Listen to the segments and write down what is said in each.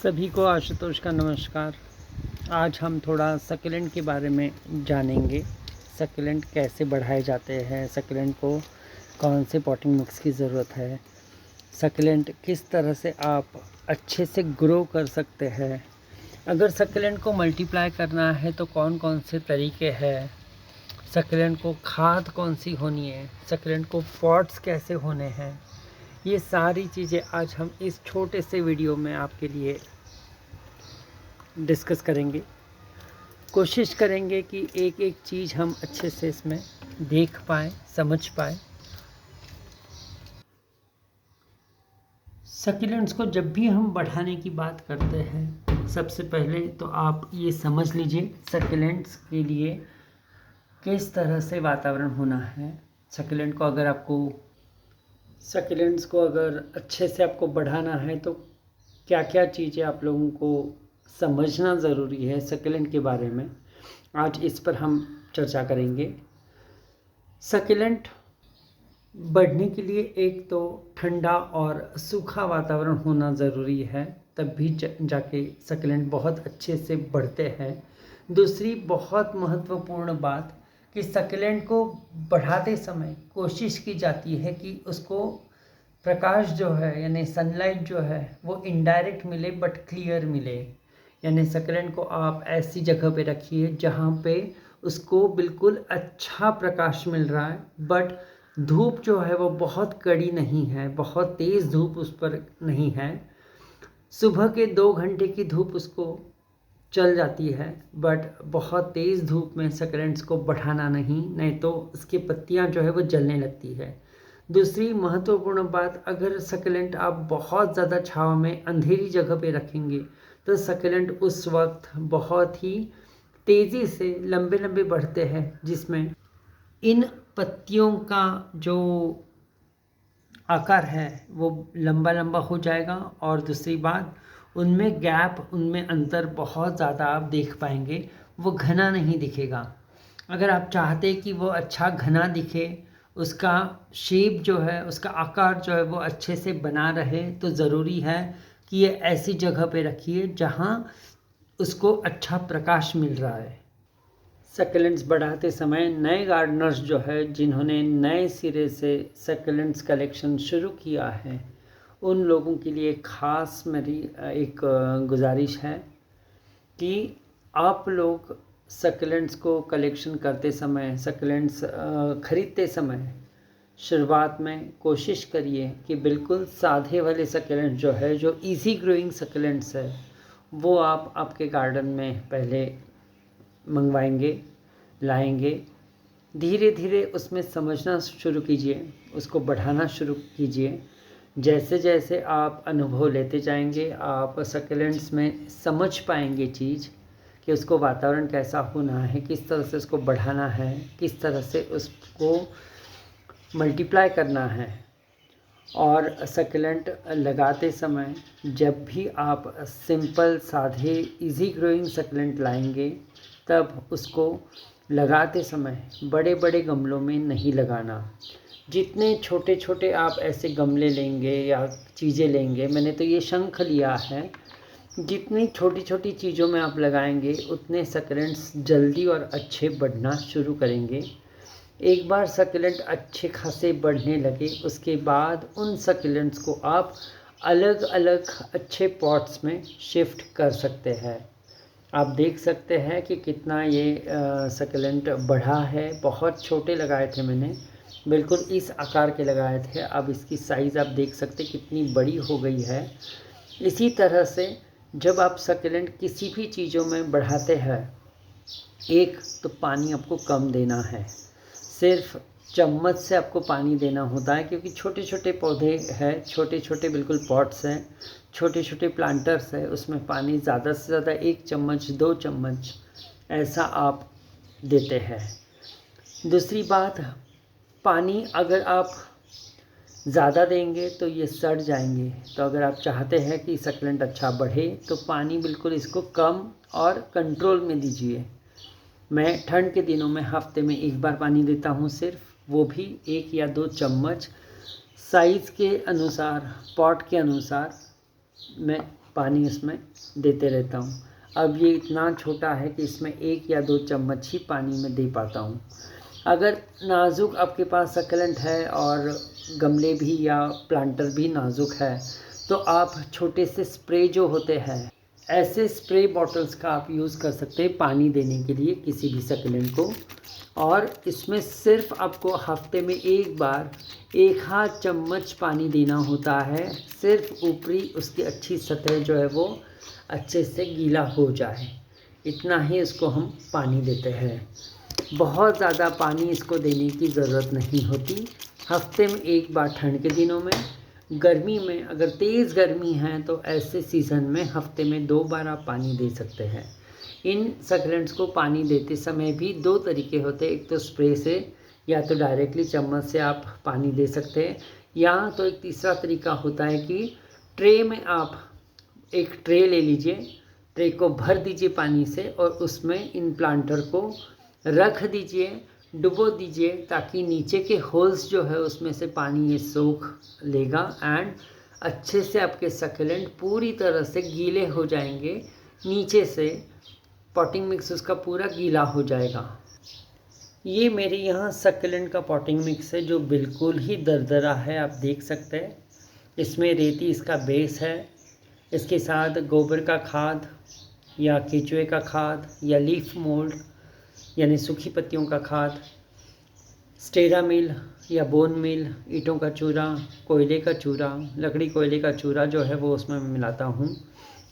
सभी को आशुतोष का नमस्कार। आज हम थोड़ा सक्लेंट के बारे में जानेंगे। सक्लेंट कैसे बढ़ाए जाते हैं, सक्लेंट को कौन से पॉटिंग मिक्स की ज़रूरत है, सक्लेंट किस तरह से आप अच्छे से ग्रो कर सकते हैं, अगर सक्लेंट को मल्टीप्लाई करना है तो कौन कौन से तरीके हैं, सक्लेंट को खाद कौन सी होनी है, सक्लेंट को पॉट्स कैसे होने हैं, ये सारी चीज़ें आज हम इस छोटे से वीडियो में आपके लिए डिस्कस करेंगे। कोशिश करेंगे कि एक एक चीज़ हम अच्छे से इसमें देख पाएँ, समझ पाएँ। सक्यूलेंट्स को जब भी हम बढ़ाने की बात करते हैं, सबसे पहले तो आप ये समझ लीजिए सक्यूलेंट्स के लिए किस तरह से वातावरण होना है। सक्यूलेंट्स को अगर अच्छे से आपको बढ़ाना है तो क्या क्या चीज़ें आप लोगों को समझना ज़रूरी है सक्यूलेंट के बारे में, आज इस पर हम चर्चा करेंगे। सक्यूलेंट बढ़ने के लिए एक तो ठंडा और सूखा वातावरण होना ज़रूरी है, तब भी जाके सक्यूलेंट बहुत अच्छे से बढ़ते हैं। दूसरी बहुत महत्वपूर्ण बात कि सक्यूलेंट को बढ़ाते समय कोशिश की जाती है कि उसको प्रकाश जो है यानी सनलाइट जो है वो इनडायरेक्ट मिले बट क्लियर मिले। यानी सक्यूलेंट को आप ऐसी जगह पे रखिए जहाँ पे उसको बिल्कुल अच्छा प्रकाश मिल रहा है, बट धूप जो है वो बहुत कड़ी नहीं है, बहुत तेज़ धूप उस पर नहीं है। सुबह के 2 घंटे की धूप उसको चल जाती है, बट बहुत तेज़ धूप में सक्यूलेंट्स को बढ़ाना नहीं तो उसकी पत्तियां जो है वो जलने लगती है। दूसरी महत्वपूर्ण बात, अगर सक्यूलेंट आप बहुत ज़्यादा छाँव में अंधेरी जगह पे रखेंगे तो सक्यूलेंट उस वक्त बहुत ही तेज़ी से लंबे लंबे बढ़ते हैं, जिसमें इन पत्तियों का जो आकार है वो लंबा लंबा हो जाएगा। और दूसरी बात, उनमें गैप, उनमें अंतर बहुत ज़्यादा आप देख पाएंगे, वो घना नहीं दिखेगा। अगर आप चाहते कि वो अच्छा घना दिखे, उसका शेप जो है, उसका आकार जो है वो अच्छे से बना रहे, तो ज़रूरी है कि ये ऐसी जगह पे रखिए जहाँ उसको अच्छा प्रकाश मिल रहा है। सक्यूलेंट्स बढ़ाते समय नए गार्डनर्स जो है, जिन्होंने नए सिरे से सक्यूलेंट्स कलेक्शन शुरू किया है, उन लोगों के लिए ख़ास मेरी एक गुजारिश है कि आप लोग सक्यूलेंट्स को कलेक्शन करते समय, सक्यूलेंट्स ख़रीदते समय शुरुआत में कोशिश करिए कि बिल्कुल सादे वाले सक्यूलेंट्स जो है, जो इजी ग्रोइंग सक्यूलेंट्स है, वो आप आपके गार्डन में पहले मंगवाएंगे, लाएंगे। धीरे धीरे उसमें समझना शुरू कीजिए, उसको बढ़ाना शुरू कीजिए। जैसे जैसे आप अनुभव लेते जाएंगे, आप सक्यूलेंट्स में समझ पाएंगे चीज़ कि उसको वातावरण कैसा होना है, किस तरह से उसको बढ़ाना है, किस तरह से उसको मल्टीप्लाई करना है। और सक्यूलेंट लगाते समय जब भी आप सिंपल सादे इजी ग्रोइंग सक्यूलेंट लाएंगे, तब उसको लगाते समय बड़े बड़े गमलों में नहीं लगाना। जितने छोटे छोटे आप ऐसे गमले लेंगे या चीज़ें लेंगे, मैंने तो ये शंख लिया है, जितनी छोटी छोटी चीज़ों में आप लगाएंगे उतने सक्यूलेंट्स जल्दी और अच्छे बढ़ना शुरू करेंगे। एक बार सक्यूलेंट अच्छे खासे बढ़ने लगे, उसके बाद उन सक्यूलेंट्स को आप अलग अलग अच्छे पॉट्स में शिफ्ट कर सकते हैं। आप देख सकते हैं कि कितना ये सक्यूलेंट बढ़ा है। बहुत छोटे लगाए थे मैंने, बिल्कुल इस आकार के लगाए थे। अब इसकी साइज़ आप देख सकते कितनी बड़ी हो गई है। इसी तरह से जब आप सक्यूलेंट किसी भी चीज़ों में बढ़ाते हैं, एक तो पानी आपको कम देना है, सिर्फ चम्मच से आपको पानी देना होता है, क्योंकि छोटे छोटे पौधे हैं, छोटे छोटे बिल्कुल पॉट्स हैं, छोटे छोटे प्लांटर्स हैं, उसमें पानी ज़्यादा से ज़्यादा 1 चम्मच 2 चम्मच ऐसा आप देते हैं। दूसरी बात, पानी अगर आप ज़्यादा देंगे तो ये सड़ जाएंगे। तो अगर आप चाहते हैं कि सक्यूलेंट अच्छा बढ़े तो पानी बिल्कुल इसको कम और कंट्रोल में दीजिए। मैं ठंड के दिनों में हफ्ते में 1 बार पानी देता हूँ सिर्फ, वो भी 1 या 2 चम्मच। साइज़ के अनुसार, पॉट के अनुसार मैं पानी इसमें देते रहता हूँ। अब ये इतना छोटा है कि इसमें 1 या 2 चम्मच ही पानी में दे पाता हूँ। अगर नाजुक आपके पास सक्लेंट है और गमले भी या प्लांटर भी नाजुक है, तो आप छोटे से स्प्रे जो होते हैं, ऐसे स्प्रे बॉटल्स का आप यूज़ कर सकते हैं पानी देने के लिए किसी भी सक्लेंट को। और इसमें सिर्फ आपको हफ्ते में 1 बार 1 आध चम्मच पानी देना होता है, सिर्फ ऊपरी उसकी अच्छी सतह जो है वो अच्छे से गीला हो जाए, इतना ही इसको हम पानी देते हैं। बहुत ज़्यादा पानी इसको देने की ज़रूरत नहीं होती। हफ्ते में 1 बार ठंड के दिनों में, गर्मी में अगर तेज़ गर्मी है तो ऐसे सीज़न में हफ्ते में 2 बार आप पानी दे सकते हैं। इन सक्लेंट्स को पानी देते समय भी 2 तरीके होते हैं, एक तो स्प्रे से या तो डायरेक्टली चम्मच से आप पानी दे सकते हैं, या तो एक तीसरा तरीका होता है कि ट्रे में आप एक ट्रे ले लीजिए, ट्रे को भर दीजिए पानी से और उसमें इन प्लांटर को रख दीजिए, डुबो दीजिए, ताकि नीचे के होल्स जो है उसमें से पानी ये सोख लेगा एंड अच्छे से आपके सक्लेंट पूरी तरह से गीले हो जाएंगे। नीचे से पॉटिंग मिक्स उसका पूरा गीला हो जाएगा। ये मेरे यहाँ सक्लेंट का पॉटिंग मिक्स है जो बिल्कुल ही दरदरा है, आप देख सकते हैं। इसमें रेती इसका बेस है, इसके साथ गोबर का खाद या केचुए का खाद या लीफ मोल्ड यानी सूखी पत्तियों का खाद, स्टेरा मिल या बोन मिल, ईंटों का चूरा, कोयले का चूरा, लकड़ी कोयले का चूरा जो है वो उसमें मैं मिलाता हूँ।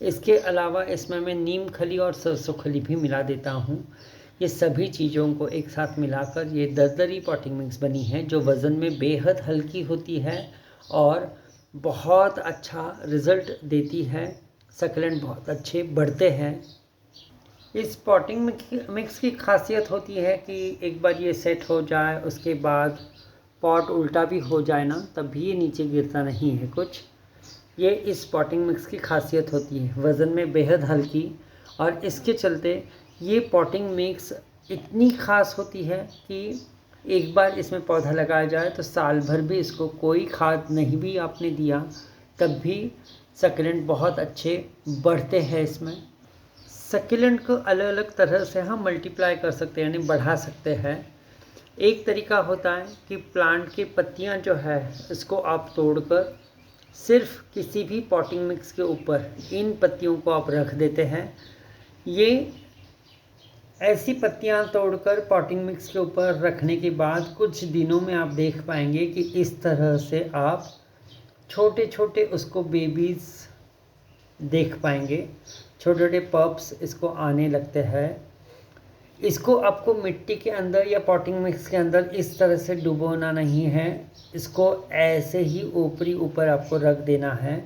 इसके अलावा इसमें मैं नीम खली और सरसों खली भी मिला देता हूँ। ये सभी चीज़ों को एक साथ मिलाकर ये दरदरी पॉटिंग मिक्स बनी है जो वज़न में बेहद हल्की होती है और बहुत अच्छा रिज़ल्ट देती है। सक्लेंट बहुत अच्छे बढ़ते हैं। इस पॉटिंग मिक्स की खासियत होती है कि एक बार ये सेट हो जाए उसके बाद पॉट उल्टा भी हो जाए ना, तब भी ये नीचे गिरता नहीं है कुछ। ये इस पॉटिंग मिक्स की खासियत होती है, वज़न में बेहद हल्की, और इसके चलते ये पॉटिंग मिक्स इतनी ख़ास होती है कि एक बार इसमें पौधा लगाया जाए तो साल भर भी इसको कोई खाद नहीं भी आपने दिया तब भी सक्लेंट बहुत अच्छे बढ़ते हैं। इसमें सक्लेंट को अलग अलग तरह से हम मल्टीप्लाई कर सकते हैं, यानी बढ़ा सकते हैं। एक तरीका होता है कि प्लांट की पत्तियां जो है इसको आप तोड़कर सिर्फ किसी भी पॉटिंग मिक्स के ऊपर इन पत्तियों को आप रख देते हैं। ये ऐसी पत्तियां तोड़कर पॉटिंग मिक्स के ऊपर रखने के बाद कुछ दिनों में आप देख पाएंगे कि इस तरह से आप छोटे छोटे उसको बेबीज़ देख पाएंगे, छोटे छोटे पप्स इसको आने लगते हैं। इसको आपको मिट्टी के अंदर या पॉटिंग मिक्स के अंदर इस तरह से डुबोना नहीं है, इसको ऐसे ही ऊपर आपको रख देना है।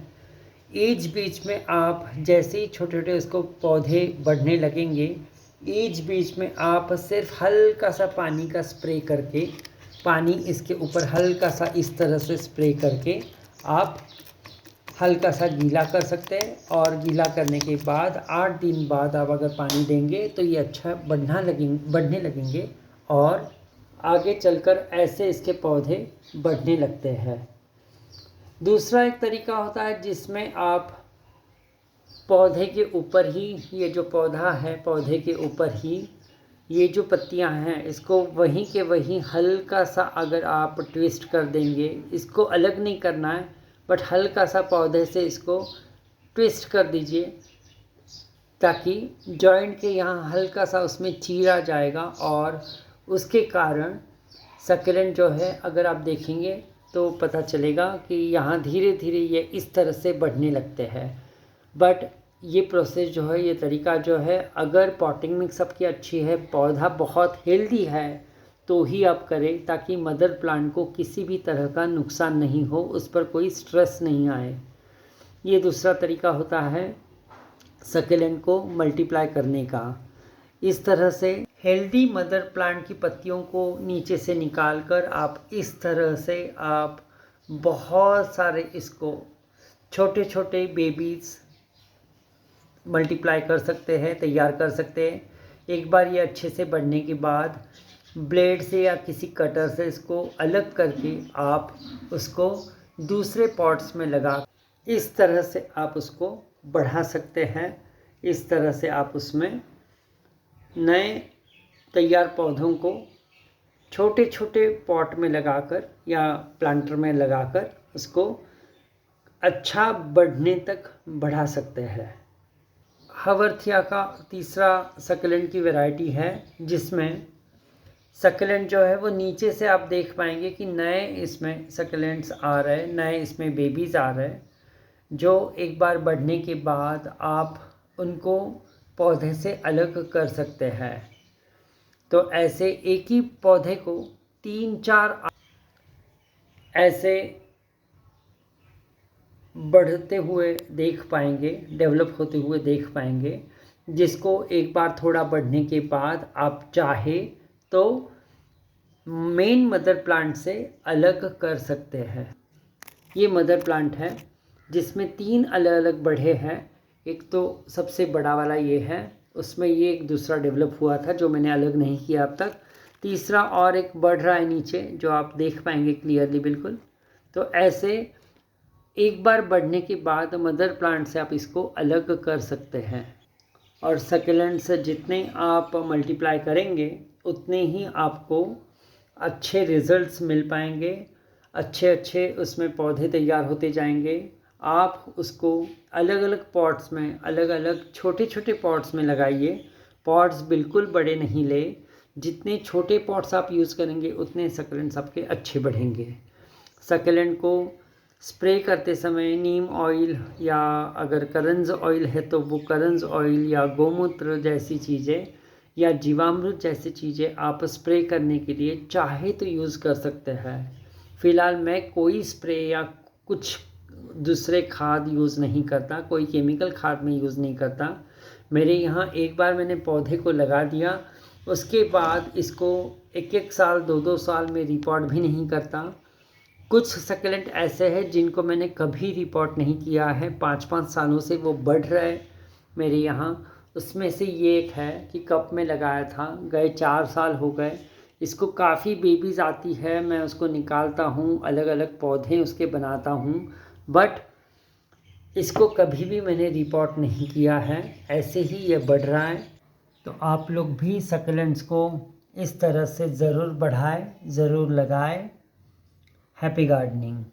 बीच बीच में आप जैसे ही छोटे छोटे उसको पौधे बढ़ने लगेंगे, बीच में आप सिर्फ हल्का सा पानी का स्प्रे करके, पानी इसके ऊपर हल्का सा इस तरह से स्प्रे करके आप हल्का सा गीला कर सकते हैं। और गीला करने के बाद 8 दिन बाद आप अगर पानी देंगे तो ये अच्छा बढ़ने लगेंगे और आगे चलकर ऐसे इसके पौधे बढ़ने लगते हैं। दूसरा एक तरीका होता है जिसमें आप पौधे के ऊपर ही, ये जो पौधा है पौधे के ऊपर ही ये जो पत्तियां हैं इसको वहीं के वहीं हल्का सा अगर आप ट्विस्ट कर देंगे, इसको अलग नहीं करना है बट हल्का सा पौधे से इसको ट्विस्ट कर दीजिए ताकि जॉइंट के यहाँ हल्का सा उसमें चीरा जाएगा और उसके कारण सक्लेंट जो है अगर आप देखेंगे तो पता चलेगा कि यहाँ धीरे धीरे ये इस तरह से बढ़ने लगते हैं। बट ये प्रोसेस जो है, ये तरीका जो है, अगर पॉटिंग मिक्स आपकी अच्छी है, पौधा बहुत हेल्दी है तो ही आप करें ताकि मदर प्लांट को किसी भी तरह का नुकसान नहीं हो, उस पर कोई स्ट्रेस नहीं आए। ये दूसरा तरीका होता है सक्लेंट को मल्टीप्लाई करने का। इस तरह से हेल्दी मदर प्लांट की पत्तियों को नीचे से निकाल कर आप इस तरह से आप बहुत सारे इसको छोटे छोटे बेबीज़ मल्टीप्लाई कर सकते हैं, तैयार कर सकते हैं। एक बार ये अच्छे से बढ़ने के बाद ब्लेड से या किसी कटर से इसको अलग करके आप उसको दूसरे पॉट्स में लगा, इस तरह से आप उसको बढ़ा सकते हैं। इस तरह से आप उसमें नए तैयार पौधों को छोटे छोटे पॉट में लगाकर या प्लांटर में लगाकर उसको अच्छा बढ़ने तक बढ़ा सकते हैं। हवर्थिया का तीसरा सक्लेंट की वैरायटी है, जिसमें सक्लेंट जो है वो नीचे से आप देख पाएंगे कि नए इसमें सक्लेंट्स आ रहे हैं, नए इसमें बेबीज़ आ रहे हैं, जो एक बार बढ़ने के बाद आप उनको पौधे से अलग कर सकते हैं। तो ऐसे एक ही पौधे को 3-4 ऐसे बढ़ते हुए देख पाएंगे, डेवलप होते हुए देख पाएंगे, जिसको एक बार थोड़ा बढ़ने के बाद आप चाहे तो मेन मदर प्लांट से अलग कर सकते हैं। ये मदर प्लांट है जिसमें 3 अलग अलग बढ़े हैं। एक तो सबसे बड़ा वाला ये है, उसमें ये एक दूसरा डेवलप हुआ था जो मैंने अलग नहीं किया अब तक। तीसरा और एक बढ़ रहा है नीचे, जो आप देख पाएंगे क्लियरली बिल्कुल। तो ऐसे एक बार बढ़ने के बाद मदर प्लांट से आप इसको अलग कर सकते हैं। और सक्लेंट से जितने आप मल्टीप्लाई करेंगे उतने ही आपको अच्छे रिजल्ट्स मिल पाएंगे, अच्छे अच्छे उसमें पौधे तैयार होते जाएंगे। आप उसको अलग अलग पॉट्स में, अलग अलग छोटे छोटे पॉट्स में लगाइए। पॉट्स बिल्कुल बड़े नहीं ले, जितने छोटे पॉट्स आप यूज़ करेंगे उतने सक्लेंट्स आपके अच्छे बढ़ेंगे। सक्लेंट को स्प्रे करते समय नीम ऑयल या अगर करंज ऑयल है तो वो करंज ऑयल या गोमूत्र जैसी चीज़ें या जीवामृत जैसी चीज़ें आप स्प्रे करने के लिए चाहे तो यूज़ कर सकते हैं। फ़िलहाल मैं कोई स्प्रे या कुछ दूसरे खाद यूज़ नहीं करता, कोई केमिकल खाद में यूज़ नहीं करता। मेरे यहाँ एक बार मैंने पौधे को लगा दिया, उसके बाद इसको 1-1 साल 2-2 साल में रिपोर्ट भी नहीं करता। कुछ सक्लेंट ऐसे हैं जिनको मैंने कभी रिपोर्ट नहीं किया है, 5-5 सालों से वो बढ़ रहे हैं मेरे यहाँ। उसमें से ये एक है कि कप में लगाया था, गए 4 साल हो गए, इसको काफ़ी बेबीज़ आती है, मैं उसको निकालता हूँ, अलग अलग पौधे उसके बनाता हूँ, बट इसको कभी भी मैंने रिपोर्ट नहीं किया है, ऐसे ही ये बढ़ रहा है। तो आप लोग भी सक्लेंट्स को इस तरह से ज़रूर बढ़ाएं, ज़रूर लगाएं। Happy gardening.